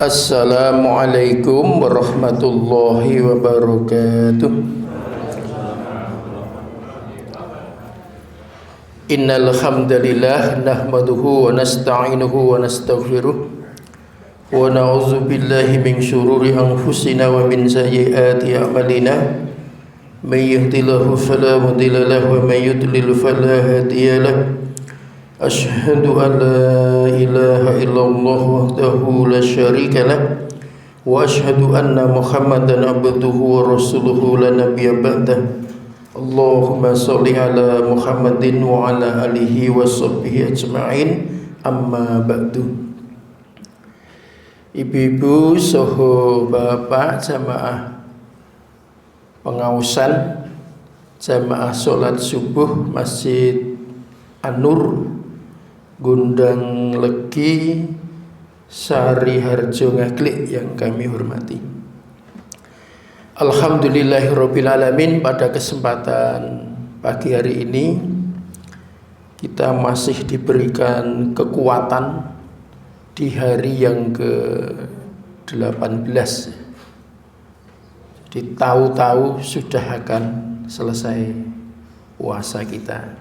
Assalamualaikum warahmatullahi wabarakatuh. Innal hamdalillah nahmaduhu wa nasta'inuhu wa nastaghfiruh wa na'udzu billahi min syururi anfusina wa min sayyiati a'malina. May yahdihillahu fala mudilla lahu wa may yudlil fala hadiya lahu. Asyhadu an la ilaha illallah wahdahu la syarika lah wa asyhadu anna Muhammadan abduhu wa rasuluhu la nabiyya ba'dah. Allahumma sholli ala Muhammadin wa ala alihi wa sahbihi ajma'in. Amma ba'du. Ibu-ibu saha bapak jamaah pengausan jamaah salat subuh Masjid An-Nur Gundang Legi Sari Harjo Ngaglik yang kami hormati. Alhamdulillahirabbil alamin, pada kesempatan pagi hari ini kita masih diberikan kekuatan di hari yang ke-18. Jadi tahu-tahu sudah akan selesai puasa kita.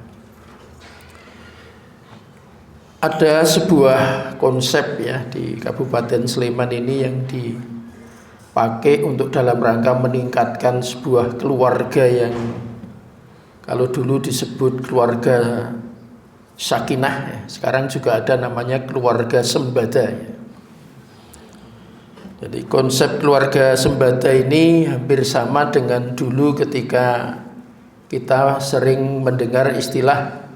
Ada sebuah konsep ya di Kabupaten Sleman ini yang dipakai untuk dalam rangka meningkatkan sebuah keluarga yang kalau dulu disebut keluarga sakinah ya, sekarang juga ada namanya keluarga sembada ya. Jadi konsep keluarga sembada ini hampir sama dengan dulu ketika kita sering mendengar istilah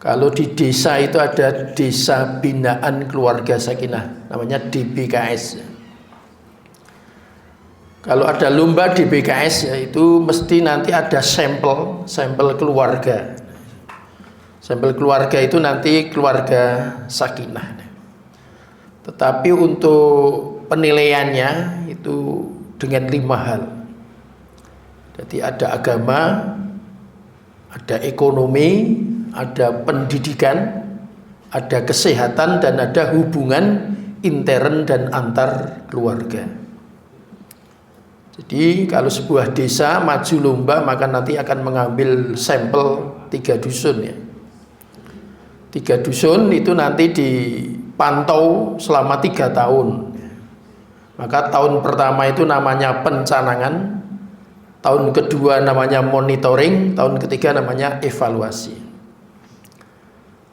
kalau di desa itu ada Desa Binaan Keluarga Sakinah, namanya DBKS. Kalau ada lomba DBKS ya itu mesti nanti ada sampel keluarga. Sampel keluarga itu nanti keluarga sakinah. Tetapi untuk penilaiannya itu dengan 5 hal. Jadi ada agama, ada ekonomi, ada pendidikan, ada kesehatan, dan ada hubungan intern dan antar keluarga. Jadi kalau sebuah desa maju lomba maka nanti akan mengambil sampel 3 dusun ya. 3 dusun itu nanti dipantau selama 3 tahun. Maka tahun pertama itu namanya pencanangan, tahun kedua namanya monitoring, tahun ketiga namanya evaluasi.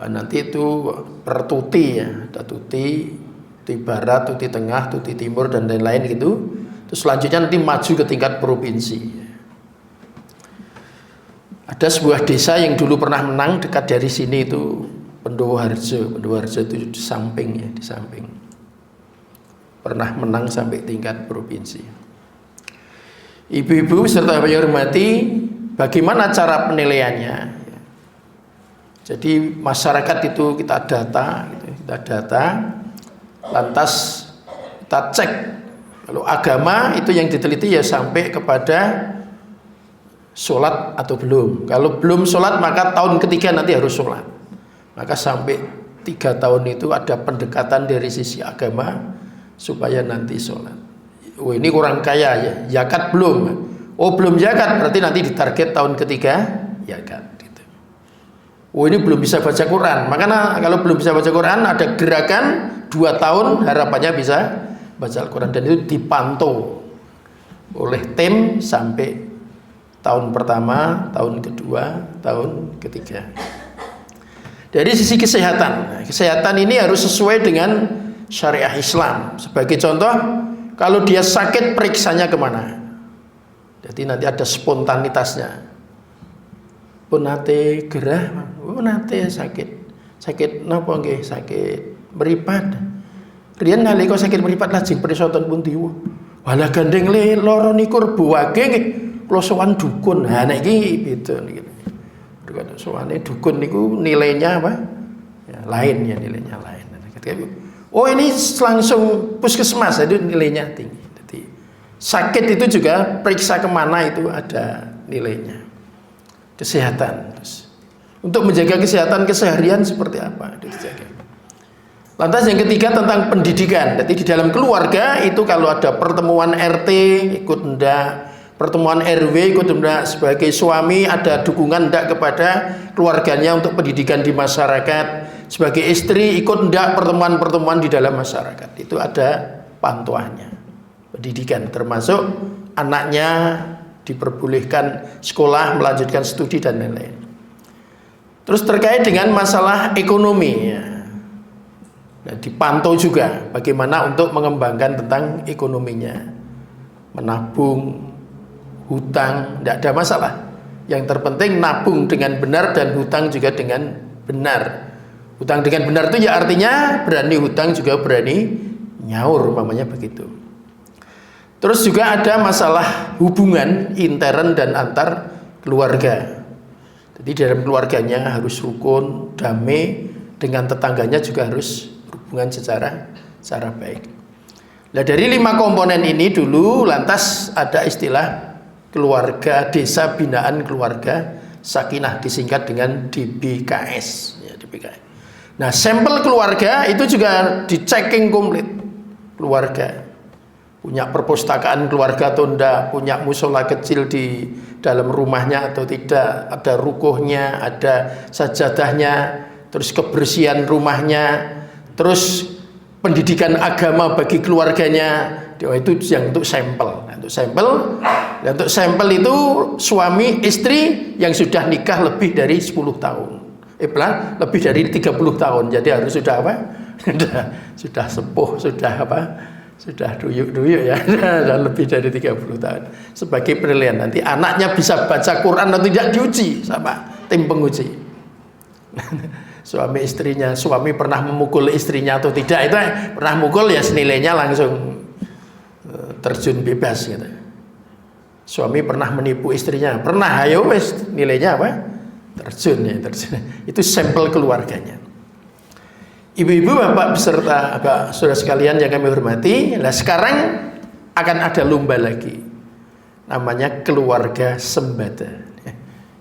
Nanti itu per tuti ya, ada tuti barat, tuti tengah, tuti timur dan lain-lain gitu. Terus selanjutnya nanti maju ke tingkat provinsi. Ada sebuah desa yang dulu pernah menang dekat dari sini itu Pendowoharjo. Pendowoharjo itu di samping ya, di samping. Pernah menang sampai tingkat provinsi. Ibu-ibu serta yang hormati, bagaimana cara penilaiannya? Jadi masyarakat itu kita data, lantas kita cek. Kalau agama itu yang diteliti ya sampai kepada sholat atau belum. Kalau belum sholat maka tahun ketiga nanti harus sholat. Maka sampai 3 tahun itu ada pendekatan dari sisi agama supaya nanti sholat. Oh ini kurang kaya ya, zakat belum. Oh belum zakat, berarti nanti ditarget tahun ketiga zakat. Oh ini belum bisa baca Quran. Makanya kalau belum bisa baca Quran ada gerakan 2 tahun harapannya bisa baca Al-Quran, dan itu dipantau oleh tim sampai tahun pertama, tahun kedua, tahun ketiga. Dari sisi kesehatan, kesehatan ini harus sesuai dengan syariah Islam. Sebagai contoh, kalau dia sakit periksanya kemana? Jadi nanti ada spontanitasnya. Pun nate gerah, nate sakit napa nggih? Sakit meripat. Riyen nalika sakit meripat lajeng prisoton pundi? Walah gandeng le lara niku rebuwake nggih. Kula sowan dukun. Ha nek iki beda niki. Dukun sowane dukun niku nilainya apa? Ya, lain ya, nilainya lain. Oh ini langsung puskesmas, itu nilainya tinggi. Jadi sakit itu juga periksa kemana itu ada nilainya. Kesehatan. Terus, untuk menjaga kesehatan keseharian seperti apa dijaga. Lantas yang ketiga tentang pendidikan. Jadi di dalam keluarga itu kalau ada pertemuan RT ikut ndak, pertemuan RW ikut ndak, sebagai suami ada dukungan ndak kepada keluarganya untuk pendidikan di masyarakat, sebagai istri ikut ndak pertemuan-pertemuan di dalam masyarakat. Itu ada pantuannya. Pendidikan termasuk anaknya diperbolehkan sekolah, melanjutkan studi dan lain-lain. Terus terkait dengan masalah ekonomi ya. Nah, dipantau juga bagaimana untuk mengembangkan tentang ekonominya, menabung, hutang, tidak ada masalah. Yang terpenting nabung dengan benar dan hutang juga dengan benar. Hutang dengan benar itu ya artinya berani hutang juga berani nyaur, umpamanya begitu. Terus juga ada masalah hubungan intern dan antar keluarga. Jadi dalam keluarganya harus rukun, damai, dengan tetangganya juga harus hubungan secara baik. Nah, dari 5 komponen ini dulu lantas ada istilah keluarga desa binaan keluarga sakinah, disingkat dengan DBKS ya, DBKS. Nah, sampel keluarga itu juga dicekking komplit. Keluarga punya perpustakaan keluarga atau enggak, punya musola kecil di dalam rumahnya atau tidak, ada rukuhnya, ada sajadahnya, terus kebersihan rumahnya, terus pendidikan agama bagi keluarganya. Itu yang untuk sampel. Untuk sampel itu suami istri yang sudah nikah lebih dari 10 tahun. Lebih dari 30 tahun. Jadi harus sudah apa? Sudah sepuh, sudah apa? Sudah duyuk-duyuk ya. Dan lebih dari 30 tahun. Sebagai penilaian nanti anaknya bisa baca Quran atau tidak diuji sama tim penguji. Suami istrinya, suami pernah memukul istrinya atau tidak, itu pernah mukul ya senilainya langsung terjun bebas gitu. Suami pernah menipu istrinya, pernah, ayo wes nilainya apa? Terjun ya, terjun. Itu sampel keluarganya. Ibu-ibu, bapak beserta saudara sekalian yang kami hormati, nah sekarang akan ada lomba lagi, namanya keluarga sembada.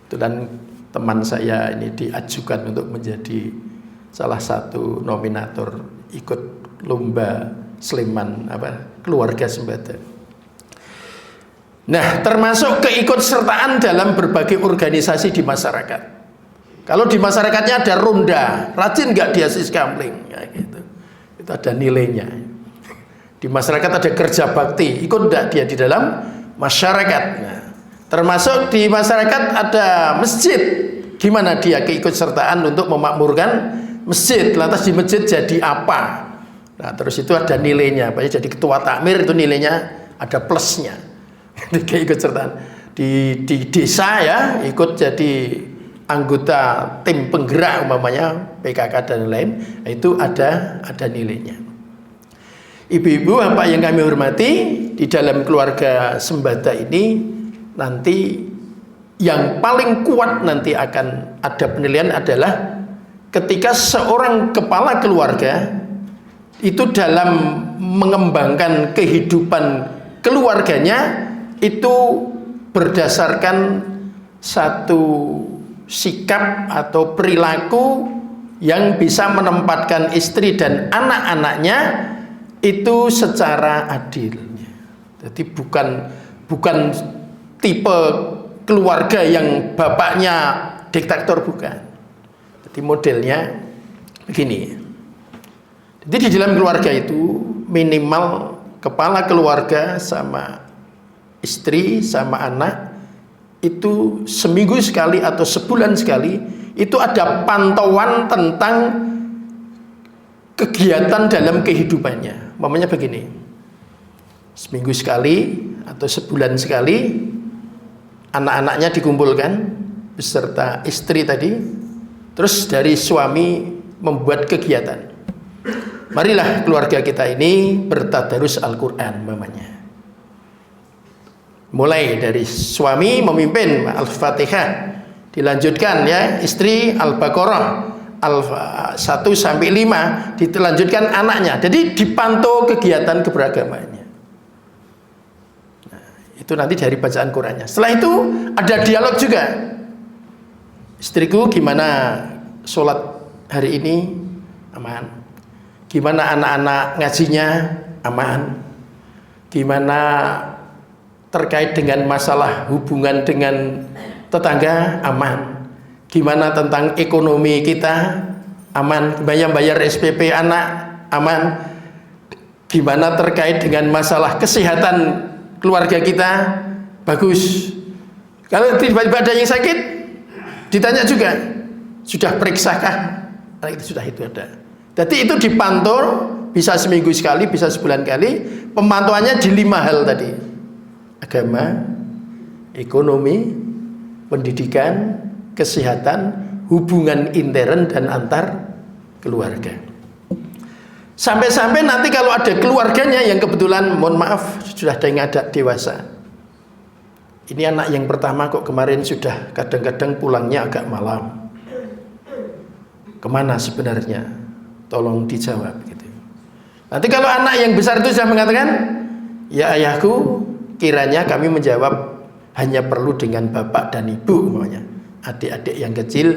Itu dan teman saya ini diajukan untuk menjadi salah satu nominator ikut lomba Sleman keluarga sembada. Nah, termasuk keikutsertaan dalam berbagai organisasi di masyarakat. Kalau di masyarakatnya ada ronda, rajin nggak dia siskamling, ya gitu. Itu ada nilainya. Di masyarakat ada kerja bakti, ikut nggak dia di dalam masyarakat. Nah, termasuk di masyarakat ada masjid, gimana dia keikutsertaan untuk memakmurkan masjid, lantas di masjid jadi apa? Nah, terus itu ada nilainya, jadi ketua takmir itu nilainya ada plusnya. Keikutsertaan di desa ya, ikut jadi anggota tim penggerak umpamanya PKK dan lain, itu ada nilainya. Ibu-ibu, bapak yang kami hormati, di dalam keluarga sembada ini nanti yang paling kuat nanti akan ada penilaian adalah ketika seorang kepala keluarga itu dalam mengembangkan kehidupan keluarganya itu berdasarkan satu sikap atau perilaku yang bisa menempatkan istri dan anak-anaknya itu secara adil. Jadi bukan tipe keluarga yang bapaknya diktator, bukan. Jadi modelnya begini. Jadi di dalam keluarga itu minimal kepala keluarga sama istri sama anak itu seminggu sekali atau sebulan sekali itu ada pantauan tentang kegiatan dalam kehidupannya. Mamanya begini, seminggu sekali atau sebulan sekali anak-anaknya dikumpulkan beserta istri tadi, terus dari suami membuat kegiatan. Marilah keluarga kita ini bertadarus Al-Quran mamanya. Mulai dari suami memimpin Al-Fatihah, dilanjutkan ya istri Al-Baqarah 1 sampai 5, dilanjutkan anaknya. Jadi dipantau kegiatan keberagamaannya. Nah, itu nanti dari bacaan Qurannya. Setelah itu ada dialog juga. Istriku gimana sholat hari ini? Aman. Gimana anak-anak ngajinya aman? Gimana terkait dengan masalah hubungan dengan tetangga aman? Gimana tentang ekonomi kita aman? Bayar SPP anak aman? Gimana terkait dengan masalah kesehatan keluarga kita bagus? Kalau tiba-tiba ada yang sakit ditanya juga, sudah periksakah? Nah, itu sudah, itu ada. Jadi itu dipantau, bisa seminggu sekali, bisa sebulan kali. Pemantauannya di 5 hal tadi: agama, ekonomi, pendidikan, kesehatan, hubungan intern dan antar keluarga. Sampai-sampai nanti kalau ada keluarganya yang kebetulan, mohon maaf, sudah ada yang ada dewasa. Ini anak yang pertama kok kemarin sudah kadang-kadang pulangnya agak malam. Kemana sebenarnya? Tolong dijawab gitu. Nanti kalau anak yang besar itu sudah mengatakan, ya ayahku, kiranya kami menjawab hanya perlu dengan bapak dan ibu umpamanya. Adik-adik yang kecil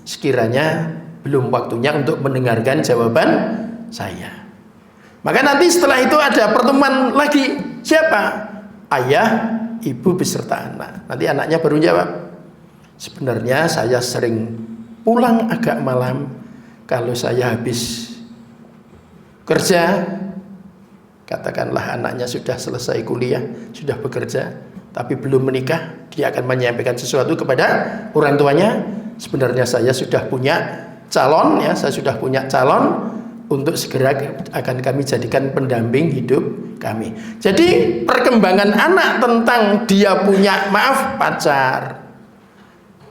sekiranya belum waktunya untuk mendengarkan jawaban saya. Maka nanti setelah itu ada pertemuan lagi. Siapa? Ayah, ibu beserta anak. Nanti anaknya baru jawab, sebenarnya saya sering pulang agak malam kalau saya habis kerja. Katakanlah anaknya sudah selesai kuliah, sudah bekerja, tapi belum menikah. Dia akan menyampaikan sesuatu kepada orang tuanya, sebenarnya saya sudah punya calon, ya, saya sudah punya calon untuk segera akan kami jadikan pendamping hidup kami. Jadi perkembangan anak tentang dia punya, maaf, pacar,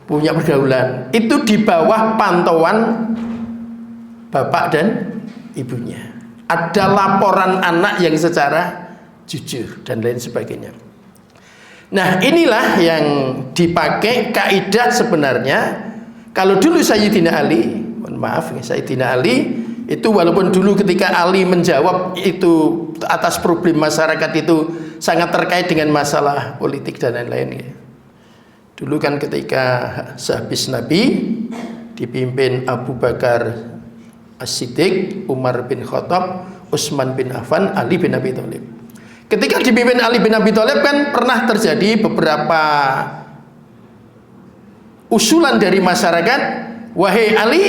punya pergaulan, itu di bawah pantauan bapak dan ibunya. Ada laporan anak yang secara jujur dan lain sebagainya. Nah, inilah yang dipakai kaidah sebenarnya. Kalau dulu Sayyidina Ali, mohon maaf, Sayyidina Ali itu walaupun dulu ketika Ali menjawab itu atas problem masyarakat itu sangat terkait dengan masalah politik dan lain-lain, ya. Dulu kan ketika sehabis Nabi dipimpin Abu Bakar As-Siddiq, Umar bin Khattab, Utsman bin Affan, Ali bin Abi Thalib. Ketika dipimpin Ali bin Abi Thalib kan pernah terjadi beberapa usulan dari masyarakat, wahai Ali,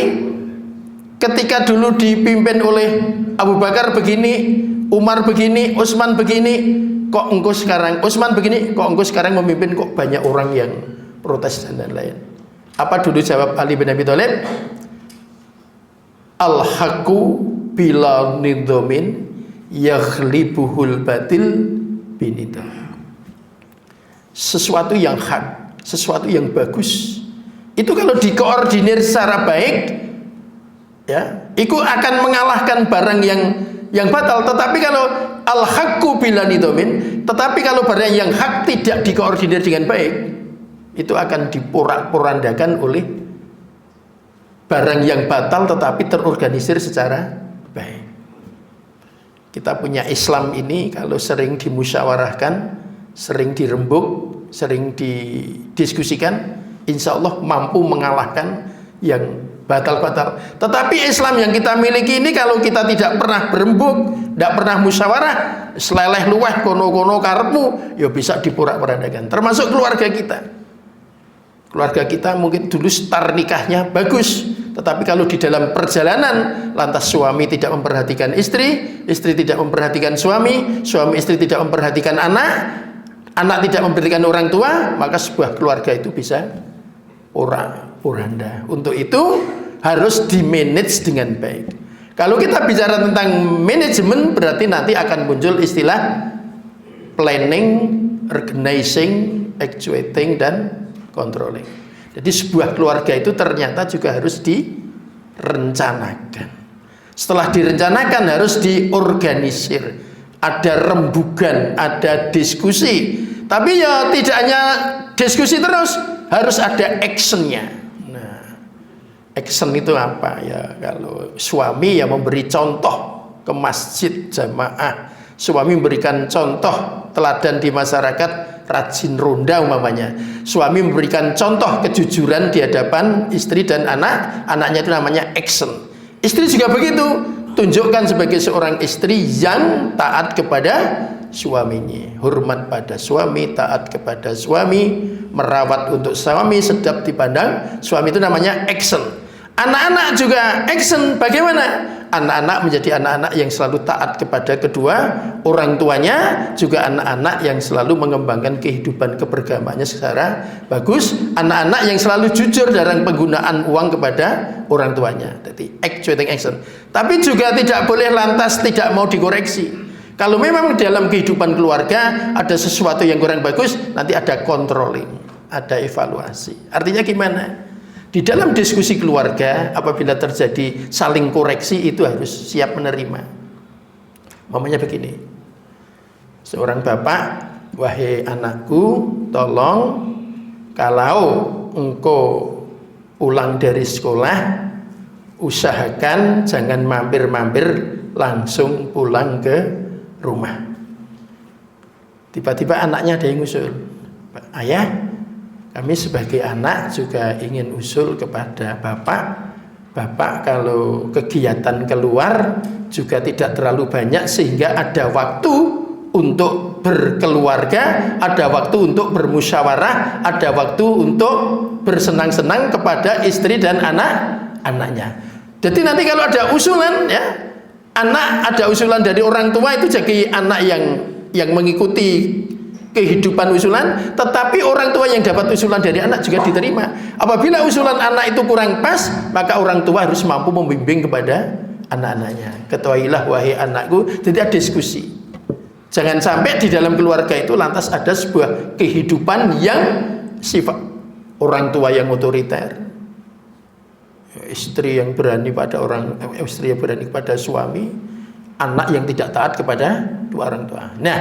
ketika dulu dipimpin oleh Abu Bakar begini, Umar begini, Utsman begini, kok engkau sekarang, Utsman begini, kok engkau sekarang memimpin kok banyak orang yang protes dan lain-lain. Apa dulu jawab Ali bin Abi Thalib? Al-haqqu bila nidhamin yaghlibuhul batil binidam. Sesuatu yang hak, sesuatu yang bagus, itu kalau dikoordinir secara baik, ya, itu akan mengalahkan barang yang batal. Tetapi kalau al-haqqu bila nidhamin, tetapi kalau barang yang hak tidak dikoordinir dengan baik, itu akan diporak-porandakan oleh barang yang batal tetapi terorganisir secara baik. Kita punya Islam ini kalau sering dimusyawarahkan, sering dirembuk, sering didiskusikan, insya Allah mampu mengalahkan yang batal-batal. Tetapi Islam yang kita miliki ini kalau kita tidak pernah berembuk, tidak pernah musyawarah, seleleh luweh kono-kono karepmu, ya bisa diporak-porandakan. Termasuk keluarga kita. Keluarga kita mungkin dulu start nikahnya bagus, tetapi kalau di dalam perjalanan lantas suami tidak memperhatikan istri, istri tidak memperhatikan suami, suami istri tidak memperhatikan anak, anak tidak memperhatikan orang tua, maka sebuah keluarga itu bisa porak-poranda. Untuk itu harus di-manage dengan baik. Kalau kita bicara tentang manajemen, berarti nanti akan muncul istilah planning, organizing, actuating, dan controlling. Jadi sebuah keluarga itu ternyata juga harus direncanakan. Setelah direncanakan harus diorganisir. Ada rembugan, ada diskusi. Tapi ya tidak hanya diskusi terus, harus ada actionnya. Nah, action itu apa ya? Kalau suami yang memberi contoh ke masjid jamaah, suami memberikan contoh teladan di masyarakat, rajin ronda umpamanya, suami memberikan contoh kejujuran di hadapan istri dan anak, anaknya itu namanya action. Istri juga begitu, tunjukkan sebagai seorang istri yang taat kepada suaminya, hormat pada suami, taat kepada suami, merawat untuk suami, sedap dipandang suami, itu namanya action. Anak-anak juga action. Bagaimana? Anak-anak menjadi anak-anak yang selalu taat kepada kedua orang tuanya, juga anak-anak yang selalu mengembangkan kehidupan keberagamaannya secara bagus, anak-anak yang selalu jujur dalam penggunaan uang kepada orang tuanya. Jadi actuating action. Tapi juga tidak boleh lantas tidak mau dikoreksi. Kalau memang dalam kehidupan keluarga ada sesuatu yang kurang bagus, nanti ada controlling, ada evaluasi. Artinya gimana? Di dalam diskusi keluarga, apabila terjadi saling koreksi, itu harus siap menerima. Mamanya begini, seorang bapak, wahai anakku, tolong kalau engkau pulang dari sekolah, usahakan jangan mampir-mampir, langsung pulang ke rumah. Tiba-tiba anaknya ada yang usul, ayah, kami sebagai anak juga ingin usul kepada Bapak kalau kegiatan keluar juga tidak terlalu banyak, sehingga ada waktu untuk berkeluarga, ada waktu untuk bermusyawarah, ada waktu untuk bersenang-senang kepada istri dan anak-anaknya. Jadi nanti kalau ada usulan, ya, anak ada usulan dari orang tua, itu jadi anak yang mengikuti kehidupan usulan, tetapi orang tua yang dapat usulan dari anak juga diterima. Apabila usulan anak itu kurang pas, maka orang tua harus mampu membimbing kepada anak-anaknya. Ketahuilah wahai anakku, jadi ada diskusi. Jangan sampai di dalam keluarga itu lantas ada sebuah kehidupan yang sifat orang tua yang otoriter, istri yang berani pada istri yang berani kepada suami, anak yang tidak taat kepada dua orang tua. Nah,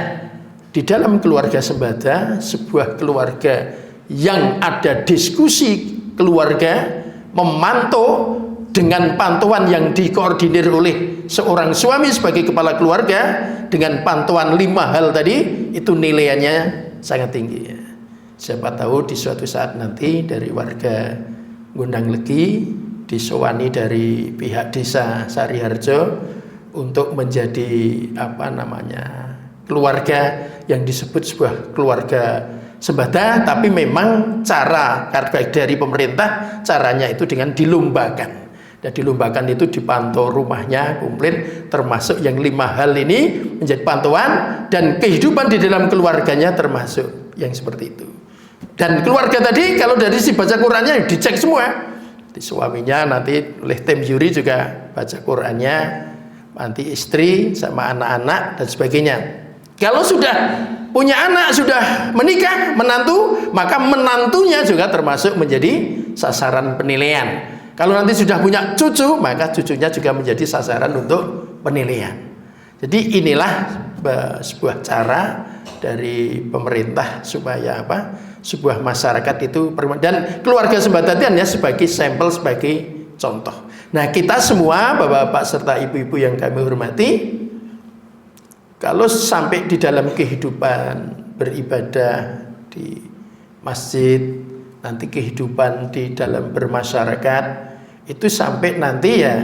di dalam keluarga Sembada, sebuah keluarga yang ada diskusi keluarga, memantau dengan pantauan yang dikoordinir oleh seorang suami sebagai kepala keluarga, dengan pantauan 5 hal tadi, itu nilainya sangat tinggi. Siapa tahu di suatu saat nanti dari warga Gondang Legi disowani dari pihak desa Sariharjo untuk menjadi keluarga yang disebut sebuah keluarga Sembada, tapi memang cara dari pemerintah, caranya itu dengan dilombakan. Dan dilombakan itu dipantau rumahnya komplit, termasuk yang 5 hal ini menjadi pantauan, dan kehidupan di dalam keluarganya termasuk yang seperti itu. Dan keluarga tadi kalau dari si baca Qurannya dicek semua, di suaminya nanti oleh tim juri juga baca Qurannya, nanti istri sama anak-anak dan sebagainya. Kalau sudah punya anak, sudah menikah, menantu, maka menantunya juga termasuk menjadi sasaran penilaian. Kalau nanti sudah punya cucu, maka cucunya juga menjadi sasaran untuk penilaian. Jadi inilah sebuah cara dari pemerintah supaya sebuah masyarakat itu, dan keluarga Sembadatian ya sebagai sampel, sebagai contoh. Nah, kita semua bapak-bapak serta ibu-ibu yang kami hormati, kalau sampai di dalam kehidupan beribadah di masjid, nanti kehidupan di dalam bermasyarakat, itu sampai nanti ya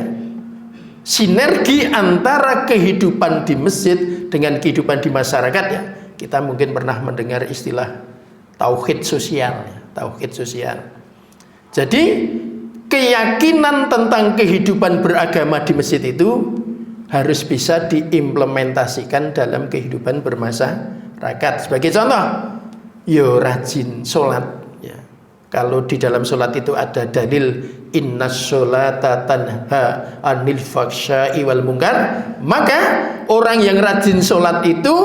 sinergi antara kehidupan di masjid dengan kehidupan di masyarakat, ya kita mungkin pernah mendengar istilah tauhid sosial, tauhid sosial. Jadi keyakinan tentang kehidupan beragama di masjid itu harus bisa diimplementasikan dalam kehidupan bermasyarakat. Sebagai contoh, yo rajin sholat, ya. Kalau di dalam sholat itu ada dalil innas sholata tanha anil faksya'i wal munkar, maka orang yang rajin sholat itu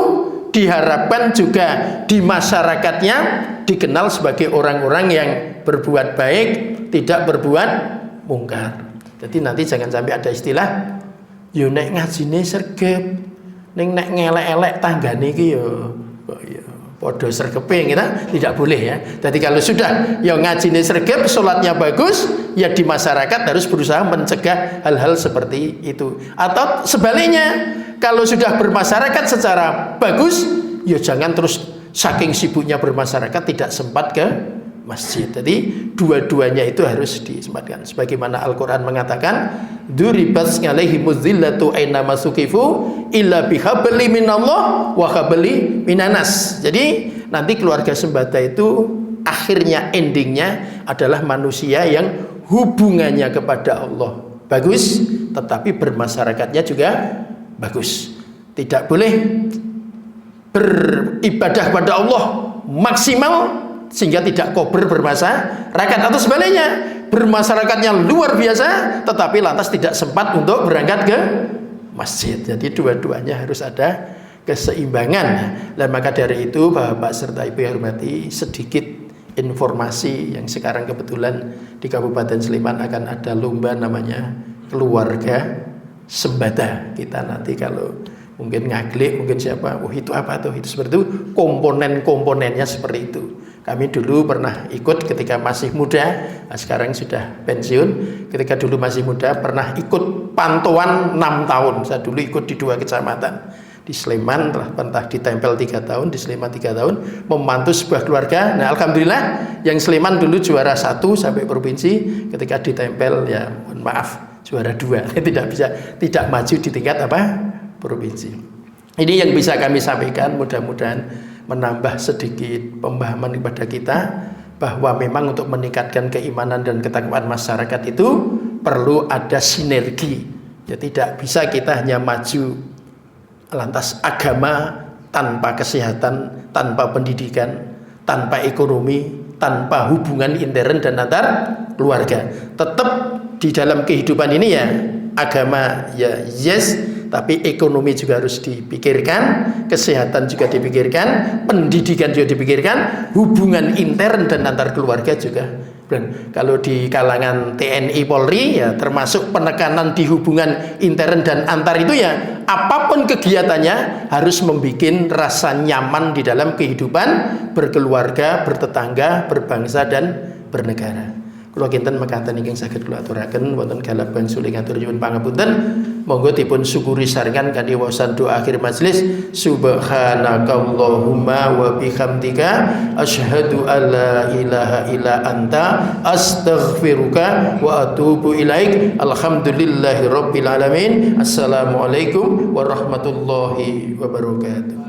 diharapkan juga di masyarakatnya dikenal sebagai orang-orang yang berbuat baik, tidak berbuat mungkar. Jadi nanti jangan sampai ada istilah yo nek ngajine sregep, ning nek ngelek-elek tanggane iki yo kok yo padha sregepe, kita tidak boleh ya. Jadi kalau sudah yo ngajine sregep, salatnya bagus, ya di masyarakat harus berusaha mencegah hal-hal seperti itu. Atau sebaliknya, kalau sudah bermasyarakat secara bagus, ya jangan terus saking sibuknya bermasyarakat tidak sempat ke masjid. Jadi dua-duanya itu harus disempatkan. Sebagaimana Al-Quran mengatakan, "Duribas alaihimuz zillatu aina masukifu illa bihabli minallah wa habli minanas." Jadi nanti keluarga Sembada itu akhirnya, endingnya adalah manusia yang hubungannya kepada Allah bagus, tetapi bermasyarakatnya juga bagus. Tidak boleh beribadah kepada Allah maksimal sehingga tidak kober bermasyarakat, atau sebaliknya bermasyarakatnya luar biasa tetapi lantas tidak sempat untuk berangkat ke masjid. Jadi dua-duanya harus ada keseimbangan. Dan maka dari itu Bapak serta Ibu yang hormati, sedikit informasi yang sekarang kebetulan di Kabupaten Sleman akan ada lomba namanya Keluarga Sembada. Kita nanti kalau mungkin ngaglik, mungkin siapa, oh itu apa tuh, itu seperti itu, komponen-komponennya seperti itu. Kami dulu pernah ikut ketika masih muda, nah sekarang sudah pensiun. Ketika dulu masih muda pernah ikut pantauan 6 tahun. Saya dulu ikut di 2 kecamatan. Di Sleman pernah ditempel 3 tahun, di Sleman 3 tahun, membantu sebuah keluarga. Nah alhamdulillah yang Sleman dulu juara 1 sampai provinsi, ketika ditempel ya mohon maaf juara 2. tidak maju di tingkat apa? Provinsi. Ini yang bisa kami sampaikan, mudah-mudahan menambah sedikit pemahaman kepada kita bahwa memang untuk meningkatkan keimanan dan ketakwaan masyarakat itu perlu ada sinergi. Ya tidak bisa kita hanya maju lantas agama tanpa kesehatan, tanpa pendidikan, tanpa ekonomi, tanpa hubungan intern dan antar keluarga. Tetap di dalam kehidupan ini ya agama ya yes, tapi ekonomi juga harus dipikirkan, kesehatan juga dipikirkan, pendidikan juga dipikirkan, hubungan intern dan antar keluarga juga. Dan kalau di kalangan TNI Polri ya termasuk penekanan di hubungan intern dan antar itu ya apapun kegiatannya harus membuat rasa nyaman di dalam kehidupan berkeluarga, bertetangga, berbangsa dan bernegara. Kula kinten mekaten ingkang saged kula aturaken wonten galap bangsul ingkang atur nyuwun pangapunten. Monggo dipun syukuri sarengan kanthi waosan doa akhir majelis. Subhanakallahumma wa bihamdika asyhadu alla ilaha illa anta astaghfiruka wa atubu ilaik. Alhamdulillahirabbil alamin. Assalamualaikum warahmatullahi wabarakatuh.